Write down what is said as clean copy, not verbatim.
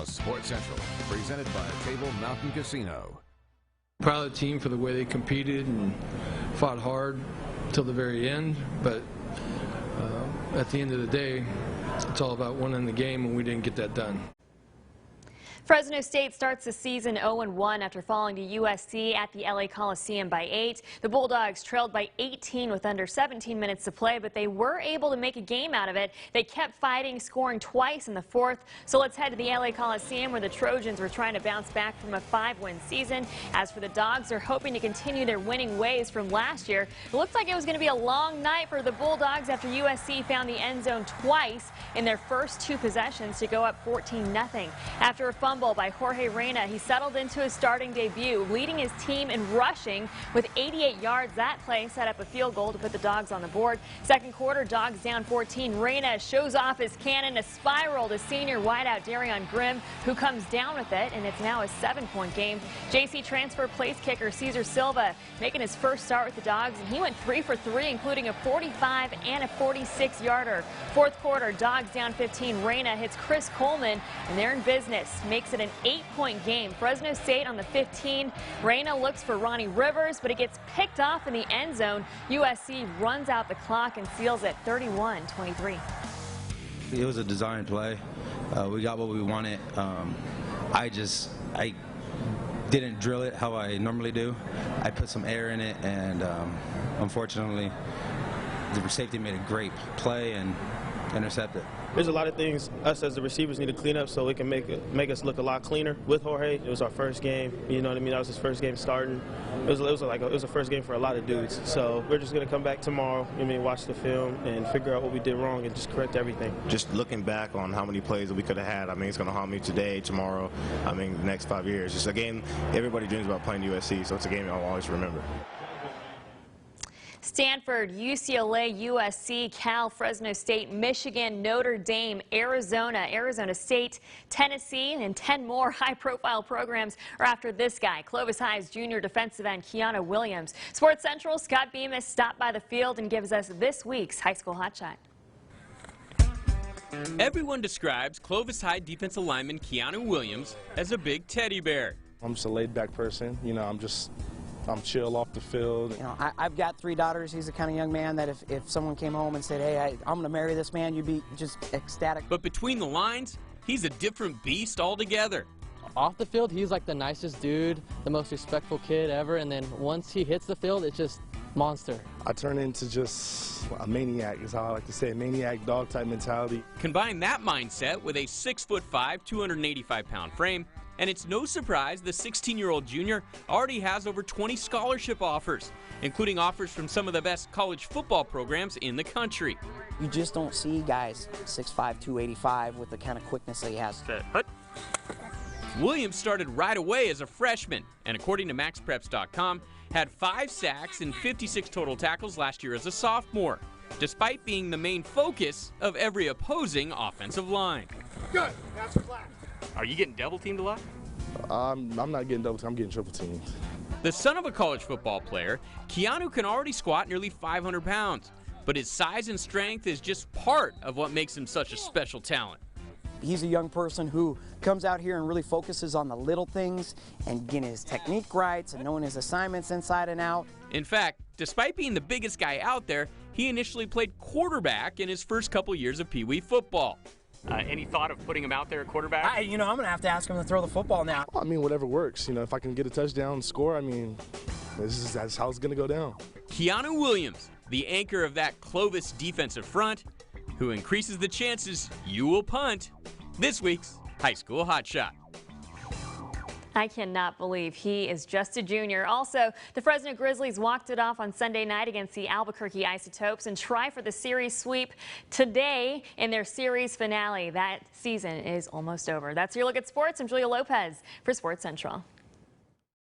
Now Sports Central, presented by Table Mountain Casino. Proud of the team for the way they competed and fought hard till the very end, but at the end of the day, it's all about winning the game, and we didn't get that done. Fresno State starts the season 0-1 after falling to USC at the LA Coliseum by 8. The Bulldogs trailed by 18 with under 17 minutes to play, but they were able to make a game out of it. They kept fighting, scoring twice in the fourth. So let's head to the LA Coliseum, where the Trojans were trying to bounce back from a 5-win season. As for the Dogs, they're hoping to continue their winning ways from last year. It looked like it was going to be a long night for the Bulldogs after USC found the end zone twice in their first 2 possessions to go up 14-0. After a fumble by Jorge Reyna, he settled into his starting debut, leading his team in rushing with 88 yards. That play set up a field goal to put the Dogs on the board. Second quarter, Dogs down 14. Reyna shows off his cannon, a spiral to senior wideout Darion Grimm, who comes down with it, and it's now a 7-point game. JC transfer place kicker Cesar Silva making his first start with the Dogs, and he went 3 for 3, including a 45 and a 46-yarder. Fourth quarter, Dogs down 15. Reyna hits Chris Coleman, and they're in business. Makes it an 8-point game. Fresno State on the 15. Reyna looks for Ronnie Rivers, but it gets picked off in the end zone. USC runs out the clock and seals it 31-23. It was a design play. We got what we wanted. I didn't drill it how I normally do. I put some air in it, and unfortunately, the safety made a great play and intercepted. There's a lot of things us as the receivers need to clean up so it can make us look a lot cleaner. With Jorge, it was our first game. You know what I mean? That was his first game starting. It was a first game for a lot of dudes. So we're just going to come back tomorrow, watch the film and figure out what we did wrong and just correct everything. Just looking back on how many plays that we could have had, it's going to haunt me today, tomorrow, the next 5 years. Just a game everybody dreams about playing USC, so it's a game I'll always remember. Stanford, UCLA, USC, Cal, Fresno State, Michigan, Notre Dame, Arizona, Arizona State, Tennessee, and 10 more high-profile programs are after this guy, Clovis High's junior defensive end Keanu Williams. Sports Central's Scott Bemis stopped by the field and gives us this week's high school hotshot. Everyone describes Clovis High defensive lineman Keanu Williams as a big teddy bear. I'm just a laid-back person. I'm chill off the field. I've got 3 daughters. He's the kind of young man that if someone came home and said, hey, I'm going to marry this man, you'd be just ecstatic. But between the lines, he's a different beast altogether. Off the field, he's like the nicest dude, the most respectful kid ever, and then once he hits the field, it's just monster. I turn into just a maniac, is how I like to say it, maniac dog-type mentality. Combine that mindset with a 6'5", 285-pound frame, and it's no surprise the 16-year-old junior already has over 20 scholarship offers, including offers from some of the best college football programs in the country. You just don't see guys 6'5", 285 with the kind of quickness that he has. Williams started right away as a freshman, and according to MaxPreps.com, had 5 sacks and 56 total tackles last year as a sophomore, despite being the main focus of every opposing offensive line. Good. That's flat. Are you getting double-teamed a lot? I'm not getting double-teamed. I'm getting triple-teamed. The son of a college football player, Keanu can already squat nearly 500 pounds, but his size and strength is just part of what makes him such a special talent. He's a young person who comes out here and really focuses on the little things and getting his technique right and knowing his assignments inside and out. In fact, despite being the biggest guy out there, he initially played quarterback in his first couple years of Pee Wee football. Any thought of putting him out there at quarterback? I'm going to have to ask him to throw the football now. Well, whatever works. If I can get a touchdown and score, that's how it's going to go down. Keanu Williams, the anchor of that Clovis defensive front, who increases the chances you will punt. This week's High School Hotshot. I cannot believe he is just a junior. Also, the Fresno Grizzlies walked it off on Sunday night against the Albuquerque Isotopes and try for the series sweep today in their series finale. That season is almost over. That's your look at sports. I'm Julia Lopez for Sports Central.